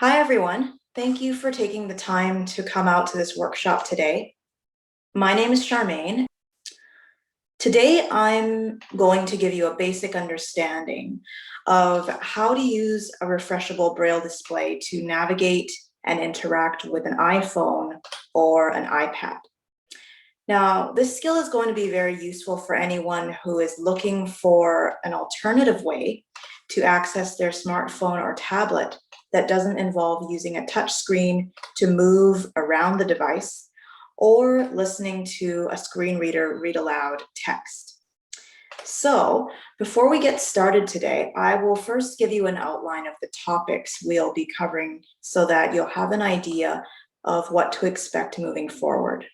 Hi, everyone. Thank you for taking the time to come out to this workshop today. My name is Charmaine. Today, I'm going to give you a basic understanding of how to use a refreshable braille display to navigate and interact with an iPhone or an iPad. Now, this skill is going to be very useful for anyone who is looking for an alternative way to access their smartphone or tablet that doesn't involve using a touch screen to move around the device or listening to a screen reader read aloud text. So, before we get started today, I will first give you an outline of the topics we'll be covering so that you'll have an idea of what to expect moving forward.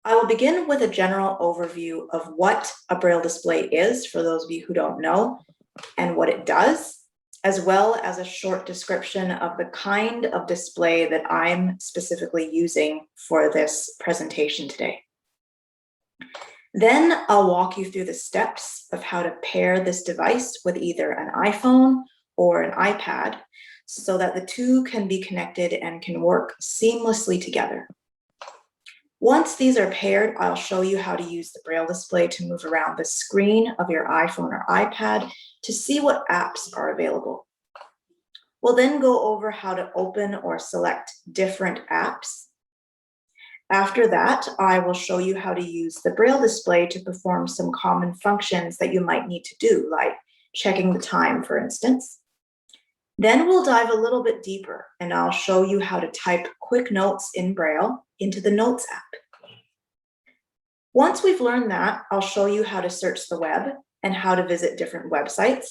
I will begin with a general overview of what a braille display is for those of you who don't know and what it does, as well as a short description of the kind of display that I'm specifically using for this presentation today. Then I'll walk you through the steps of how to pair this device with either an iPhone or an iPad so that the two can be connected and can work seamlessly together. Once these are paired, I'll show you how to use the braille display to move around the screen of your iPhone or iPad to see what apps are available. We'll then go over how to open or select different apps. After that, I will show you how to use the braille display to perform some common functions that you might need to do, like checking the time, for instance. Then we'll dive a little bit deeper and I'll show you how to type quick notes in braille into the Notes app. Once we've learned that, I'll show you how to search the web and how to visit different websites.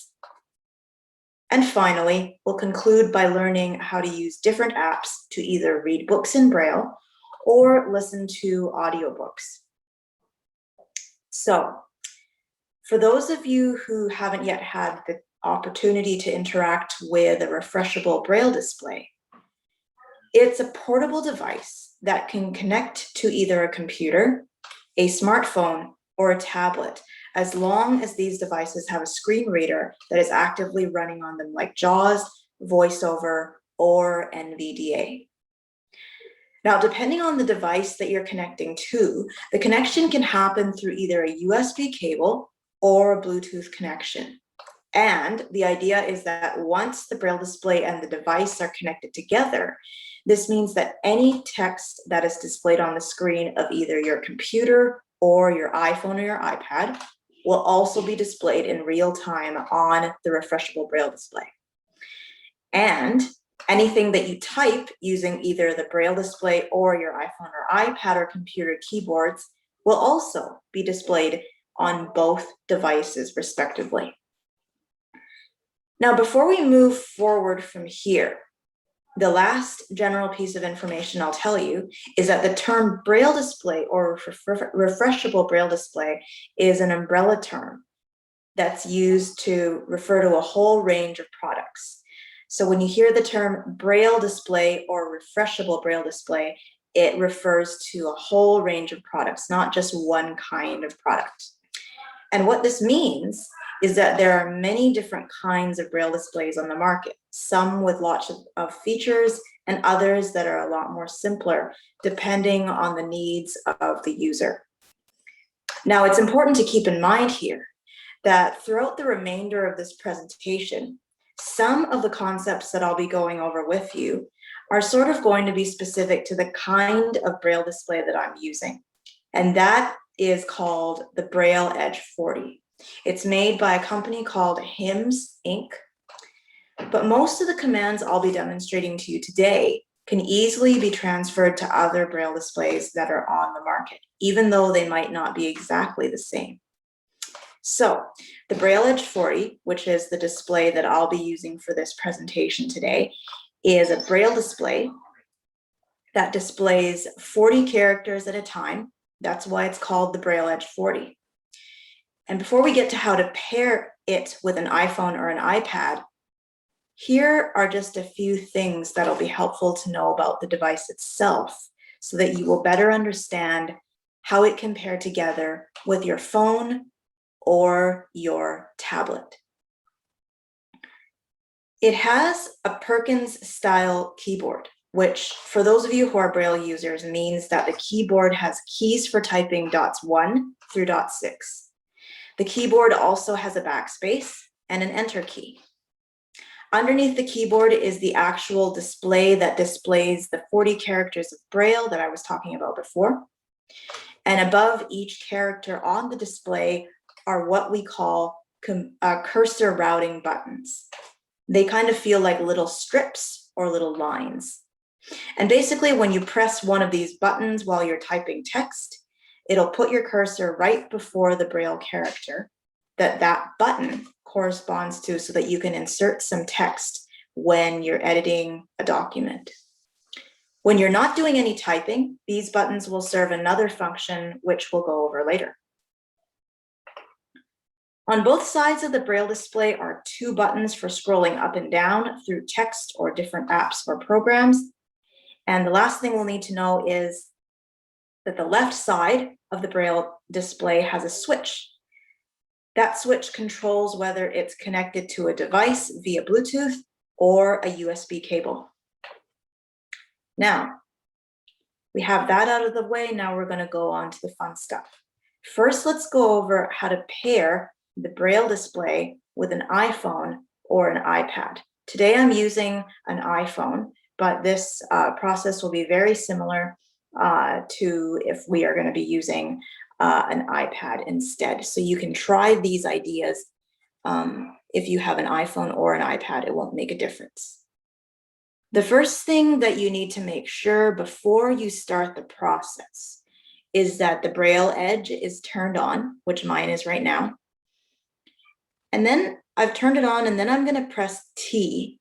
And finally, we'll conclude by learning how to use different apps to either read books in braille or listen to audiobooks. So, for those of you who haven't yet had the opportunity to interact with a refreshable braille display, it's a portable device that can connect to either a computer, a smartphone, or a tablet, as long as these devices have a screen reader that is actively running on them, like JAWS, VoiceOver, or NVDA. Now, depending on the device that you're connecting to, the connection can happen through either a USB cable or a Bluetooth connection. And the idea is that once the braille display and the device are connected together, this means that any text that is displayed on the screen of either your computer or your iPhone or your iPad will also be displayed in real time on the refreshable braille display. And anything that you type using either the braille display or your iPhone or iPad or computer keyboards will also be displayed on both devices, respectively. Now, before we move forward from here, the last general piece of information I'll tell you is that the term braille display or refreshable braille display is an umbrella term that's used to refer to a whole range of products. So when you hear the term braille display or refreshable braille display, it refers to a whole range of products, not just one kind of product. And what this means is that there are many different kinds of braille displays on the market, some with lots of features and others that are a lot more simpler, depending on the needs of the user. Now, it's important to keep in mind here that throughout the remainder of this presentation, some of the concepts that I'll be going over with you are sort of going to be specific to the kind of braille display that I'm using. And that is called the Braille Edge 40. It's made by a company called HIMS Inc. But most of the commands I'll be demonstrating to you today can easily be transferred to other braille displays that are on the market, even though they might not be exactly the same. So the Braille Edge 40, which is the display that I'll be using for this presentation today, is a braille display that displays 40 characters at a time. That's why it's called the Braille Edge 40. And before we get to how to pair it with an iPhone or an iPad, here are just a few things that'll be helpful to know about the device itself so that you will better understand how it can pair together with your phone or your tablet. It has a Perkins style keyboard, which for those of you who are Braille users means that the keyboard has keys for typing dots 1 through dot 6. The keyboard also has a backspace and an enter key. Underneath the keyboard is the actual display that displays the 40 characters of Braille that I was talking about before. And above each character on the display are what we call cursor routing buttons. They kind of feel like little strips or little lines. And basically, when you press one of these buttons while you're typing text, it'll put your cursor right before the Braille character that button corresponds to, so that you can insert some text when you're editing a document. When you're not doing any typing, these buttons will serve another function, which we'll go over later. On both sides of the Braille display are 2 buttons for scrolling up and down through text or different apps or programs. And the last thing we'll need to know is that the left side of the Braille display has a switch. That switch controls whether it's connected to a device via Bluetooth or a USB cable. Now, we have that out of the way. Now we're going to go on to the fun stuff. First, let's go over how to pair the Braille display with an iPhone or an iPad. Today I'm using an iPhone, but this process will be very similar to if we are going to be using an iPad instead. So you can try these ideas. If you have an iPhone or an iPad, it won't make a difference. The first thing that you need to make sure before you start the process is that the Braille edge is turned on, which mine is right now. And then I've turned it on, and then I'm going to press T.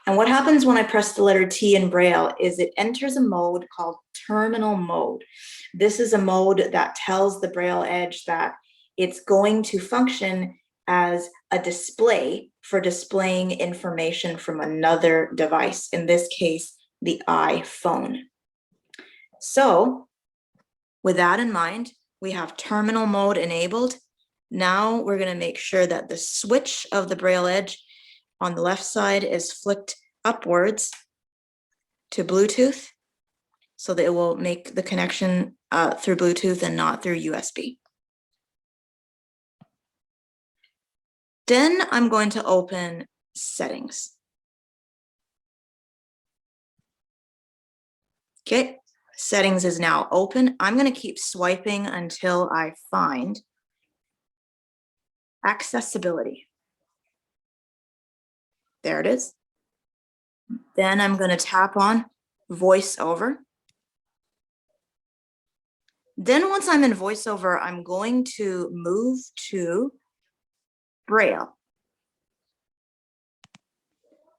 And what happens when I press the letter T in Braille is it enters a mode called terminal mode. This is a mode that tells the Braille edge that it's going to function as a display for displaying information from another device, in this case, the iPhone. So with that in mind, we have terminal mode enabled. Now we're going to make sure that the switch of the Braille edge on the left side is flicked upwards to Bluetooth, so that it will make the connection through Bluetooth and not through USB. Then I'm going to open Settings. Okay, Settings is now open. I'm going to keep swiping until I find Accessibility. There it is. Then I'm going to tap on VoiceOver. Then once I'm in VoiceOver, I'm going to move to Braille.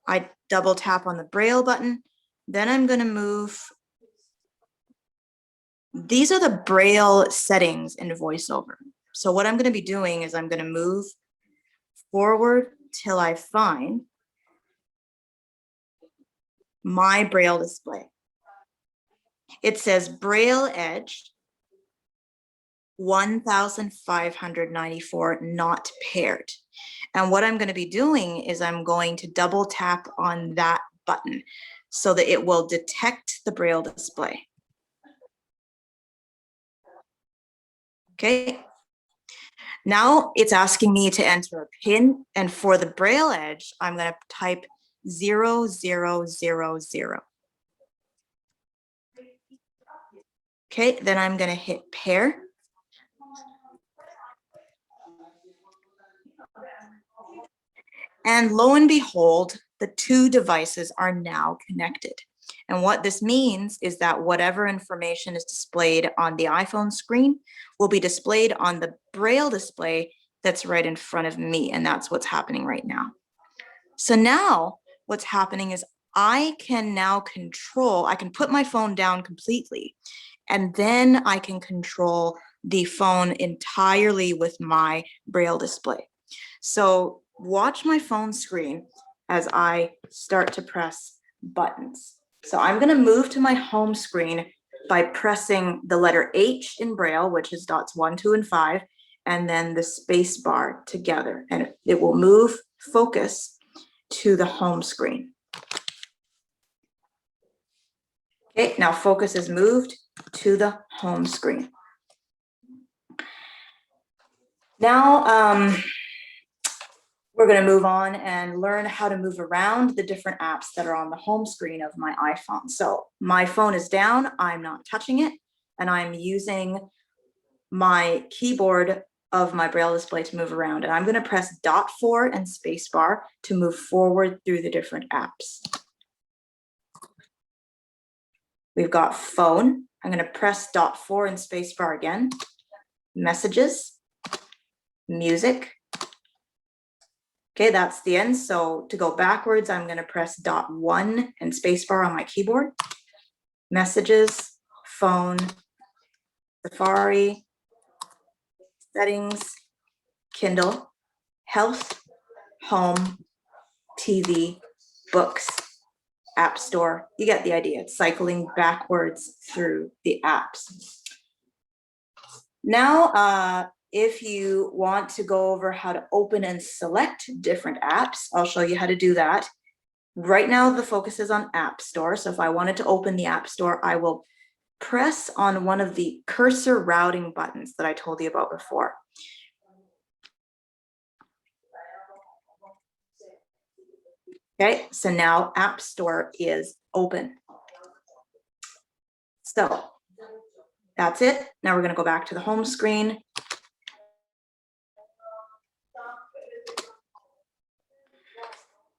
I double tap on the Braille button. Then I'm going to move. These are the Braille settings in VoiceOver. So what I'm going to be doing is I'm going to move forward till I find my Braille display. It says Braille Edge 1594 not paired. And what I'm going to be doing is I'm going to double tap on that button so that it will detect the Braille display. Okay. Now it's asking me to enter a PIN, and for the Braille Edge, I'm going to type 0000. Okay, then I'm going to hit pair. And lo and behold, the 2 devices are now connected. And what this means is that whatever information is displayed on the iPhone screen will be displayed on the Braille display that's right in front of me. And that's what's happening right now. So now what's happening is I can now control, I can put my phone down completely, and then I can control the phone entirely with my Braille display. So watch my phone screen as I start to press buttons. So I'm going to move to my home screen by pressing the letter H in Braille, which is dots 1, 2, and 5, and then the space bar together, and it will move focus to the home screen. Okay, now focus is moved to the home screen. Now, we're going to move on and learn how to move around the different apps that are on the home screen of my iPhone. So my phone is down, I'm not touching it, and I'm using my keyboard of my braille display to move around. And I'm going to press .4 and spacebar to move forward through the different apps. We've got phone. I'm going to press .4 and spacebar again. Messages, music. Okay, that's the end. So to go backwards, I'm going to press .1 and spacebar on my keyboard. Messages, phone, Safari, settings, Kindle, health, home, TV, books, App Store. You get the idea. It's cycling backwards through the apps. Now, if you want to go over how to open and select different apps, I'll show you how to do that. Right now, the focus is on App Store. So if I wanted to open the App Store, I will press on one of the cursor routing buttons that I told you about before. Okay, so now App Store is open. So that's it. Now we're going to go back to the home screen.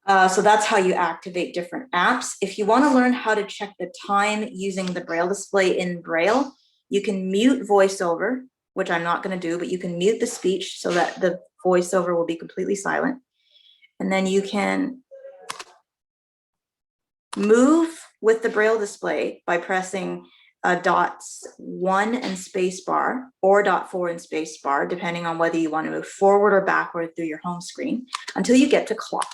So that's how you activate different apps. If you want to learn how to check the time using the braille display in braille, you can mute voiceover, which I'm not going to do, but you can mute the speech so that the voiceover will be completely silent. And then you can move with the braille display by pressing .1 and spacebar or .4 and spacebar, depending on whether you want to move forward or backward through your home screen until you get to clock.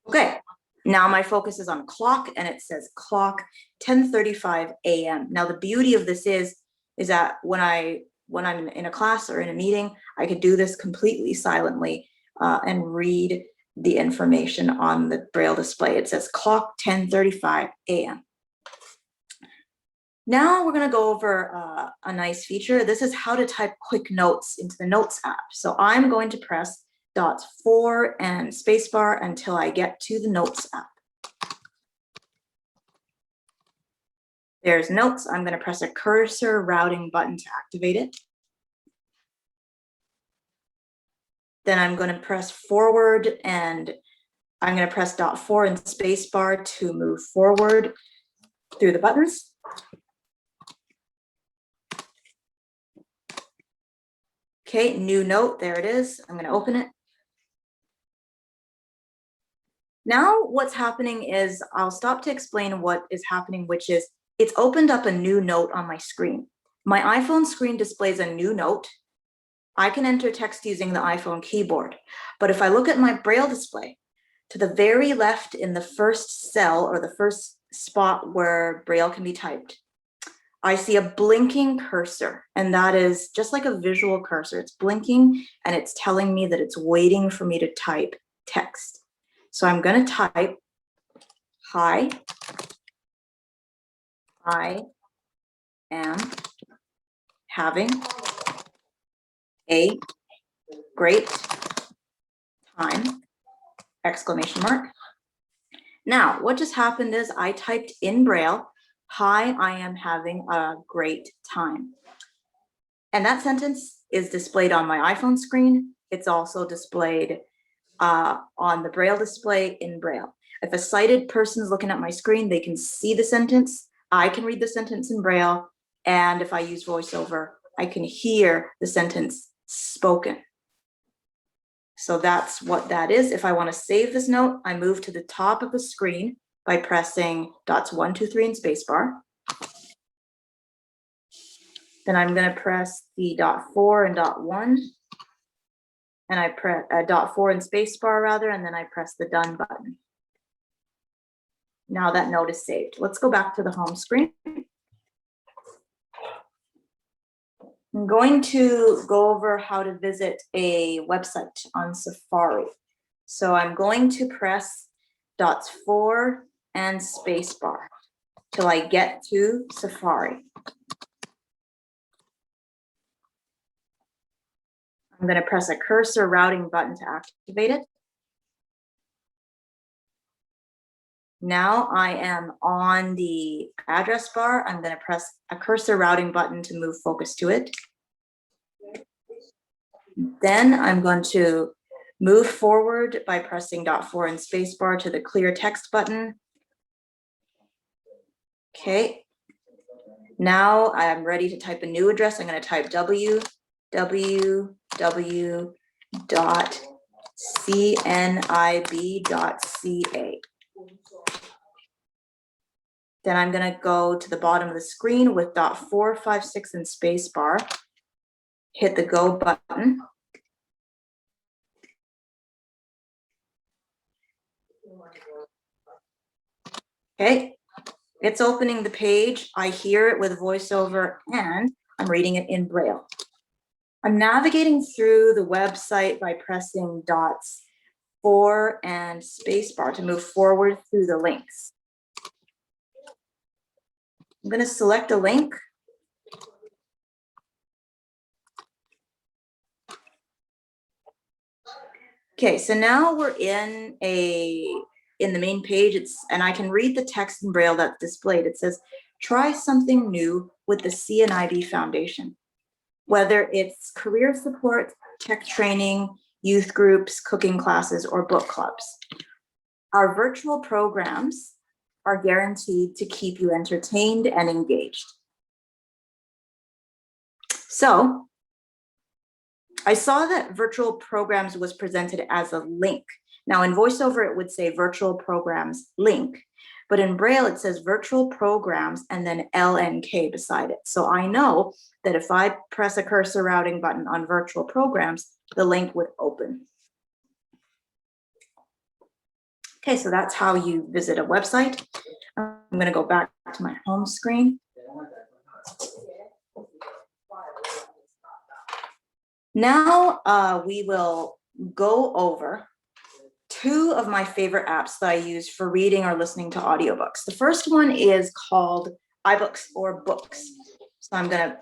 Okay, now my focus is on clock, and it says clock 10:35 a.m. Now the beauty of this is that when I'm in a class or in a meeting, I could do this completely silently and read the information on the braille display. It says clock 10:35 a.m. Now we're going to go over a nice feature. This is how to type quick notes into the Notes app. So I'm going to press .4 and spacebar until I get to the Notes app. There's Notes. I'm going to press a cursor routing button to activate it. Then I'm going to press forward, and I'm going to press .4 and spacebar to move forward through the buttons. Okay, new note, there it is. I'm going to open it. Now what's happening is, I'll stop to explain what is happening, which is it's opened up a new note on my screen. My iPhone screen displays a new note. I can enter text using the iPhone keyboard, but if I look at my braille display, to the very left in the first cell or the first spot where braille can be typed, I see a blinking cursor, and that is just like a visual cursor. It's blinking and it's telling me that it's waiting for me to type text. So I'm going to type, hi, I am having a great time, exclamation mark. Now, what just happened is I typed in braille, hi, I am having a great time. And that sentence is displayed on my iPhone screen. It's also displayed on the braille display in braille. If a sighted person is looking at my screen, they can see the sentence. I can read the sentence in braille. And if I use voiceover, I can hear the sentence spoken. So that's what that is. If I want to save this note, I move to the top of the screen by pressing .1, 2, 3 and spacebar. Then I'm going to press the .4 and .1. And I press .4 and spacebar rather, and then I press the done button. Now that note is saved. Let's go back to the home screen. I'm going to go over how to visit a website on Safari. So I'm going to press dots 4 and spacebar till I get to Safari. I'm going to press a cursor routing button to activate it. Now I am on the address bar. I'm going to press a cursor routing button to move focus to it. Then I'm going to move forward by pressing dot 4 and spacebar to the clear text button. Okay. Now I'm ready to type a new address. I'm going to type www.cnib.ca. Then I'm going to go to the bottom of the screen with dot 4, 5, 6 and spacebar. Hit the go button. Okay, it's opening the page. I hear it with voiceover and I'm reading it in Braille. I'm navigating through the website by pressing dots 4 and spacebar to move forward through the links. I'm going to select a link. Okay, so now we're in the main page, and I can read the text in Braille that's displayed. It says, try something new with the CNIB Foundation. Whether it's career support, tech training, youth groups, cooking classes, or book clubs. Our virtual programs are guaranteed to keep you entertained and engaged. So I saw that virtual programs was presented as a link. Now in VoiceOver, it would say virtual programs link, but in Braille, it says virtual programs and then LNK beside it. So I know that if I press a cursor routing button on virtual programs, the link would open. Okay, so that's how you visit a website. I'm going to go back to my home screen. Now we will go over two of my favorite apps that I use for reading or listening to audiobooks. The first one is called iBooks or Books. So I'm going to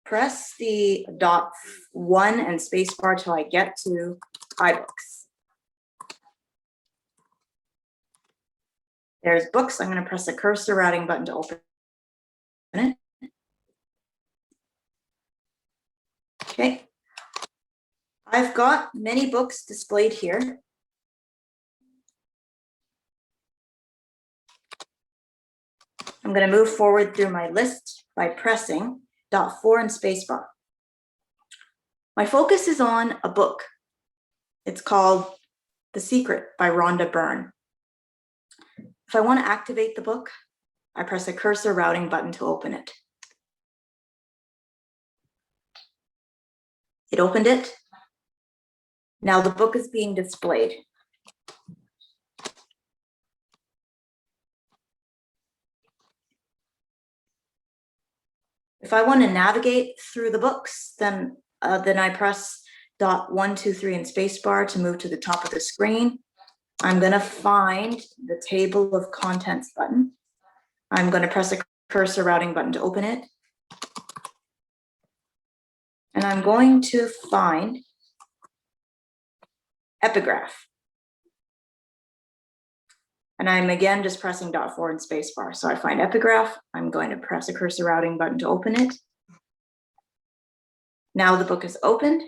press the dot 1 and spacebar till I get to iBooks. There's Books. I'm going to press the cursor routing button to open it. Okay. I've got many books displayed here. I'm going to move forward through my list by pressing dot 4 and spacebar. My focus is on a book. It's called The Secret by Byrne. If I want to activate the book, I press a cursor routing button to open it. It opened it. Now the book is being displayed. If I want to navigate through the books, then I press dot 1, 2, 3 and spacebar to move to the top of the screen. I'm going to find the table of contents button. I'm going to press a cursor routing button to open it. And I'm going to find epigraph. And I'm again just pressing dot 4 and spacebar. So I find epigraph. I'm going to press a cursor routing button to open it. Now the book is opened.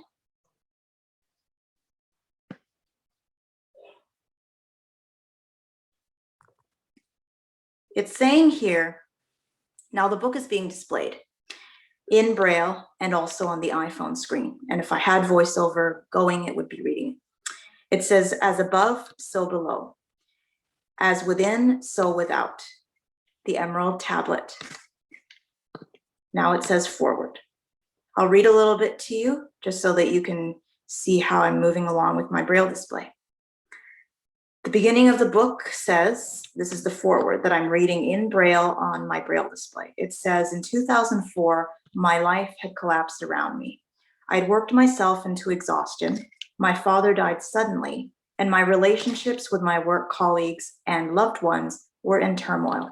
It's saying here, now the book is being displayed in Braille and also on the iPhone screen. And if I had VoiceOver going, it would be reading it. It says, as above, so below. As within, so without. The Emerald Tablet. Now it says forward. I'll read a little bit to you just so that you can see how I'm moving along with my Braille display. The beginning of the book says, this is the foreword that I'm reading in Braille on my Braille display. It says, in 2004, my life had collapsed around me. I'd worked myself into exhaustion. My father died suddenly, and my relationships with my work colleagues and loved ones were in turmoil.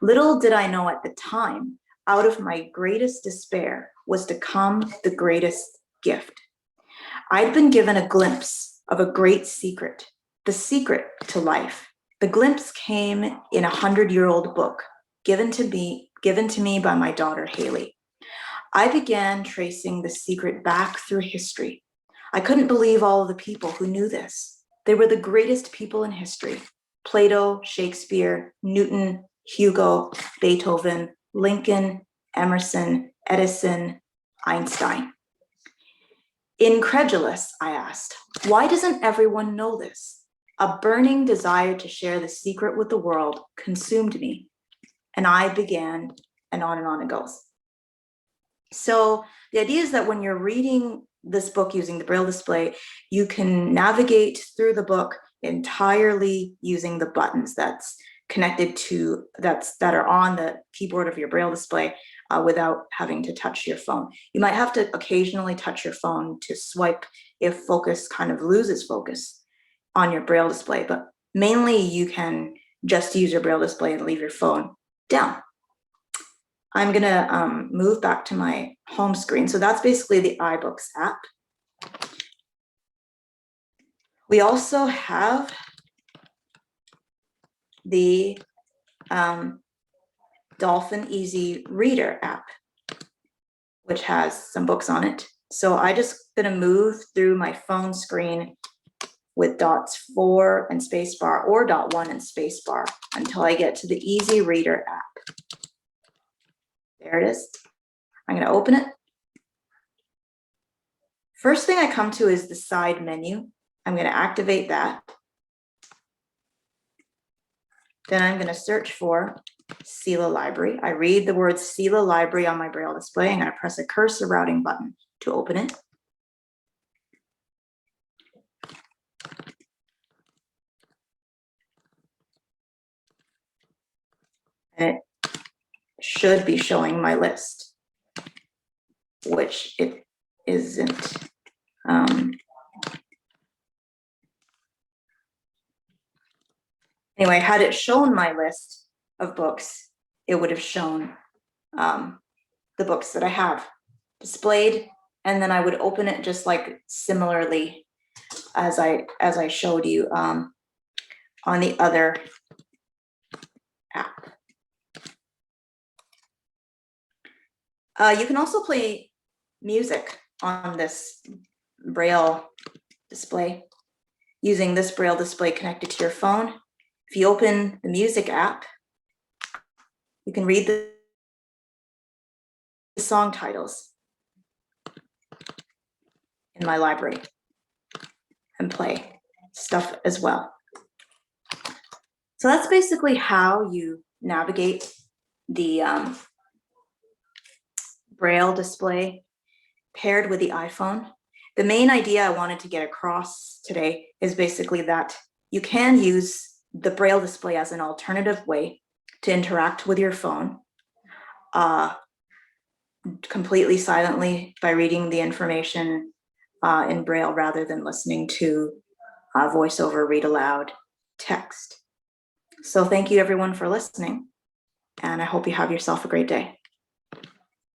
Little did I know at the time, out of my greatest despair was to come the greatest gift. I'd been given a glimpse of a great secret, the secret to life. The glimpse came in a 100-year-old book given to me by my daughter, Haley. I began tracing the secret back through history. I couldn't believe all of the people who knew this. They were the greatest people in history: Plato, Shakespeare, Newton, Hugo, Beethoven, Lincoln, Emerson, Edison, Einstein. Incredulous, I asked, why doesn't everyone know this? A burning desire to share the secret with the world consumed me, and I began, and on it goes. So the idea is that when you're reading this book using the Braille display, you can navigate through the book entirely using the buttons that's connected to, that are on the keyboard of your Braille display, without having to touch your phone. You might have to occasionally touch your phone to swipe if focus kind of loses focus on your Braille display, but mainly you can just use your Braille display and leave your phone down. I'm gonna move back to my home screen. So that's basically the iBooks app. We also have the Dolphin Easy Reader app, which has some books on it. So I just gonna move through my phone screen with dots 4 and spacebar, or dot 1 and spacebar, until I get to the Easy Reader app. There it is. I'm gonna open it. First thing I come to is the side menu. I'm gonna activate that. Then I'm gonna search for Sela Library. I read the word Sela Library on my Braille display. I'm gonna press a cursor routing button to open it. And it should be showing my list, which it isn't. Anyway, had it shown my list of books, it would have shown the books that I have displayed, and then I would open it just like similarly as I showed you on the other app. You can also play music on this Braille display using this Braille display connected to your phone. If you open the music app, you can read the song titles in my library and play stuff as well. So that's basically how you navigate the Braille display paired with the iPhone. The main idea I wanted to get across today is basically that you can use the Braille display as an alternative way to interact with your phone completely silently by reading the information in Braille rather than listening to voiceover read aloud text. So thank you everyone for listening, and I hope you have yourself a great day.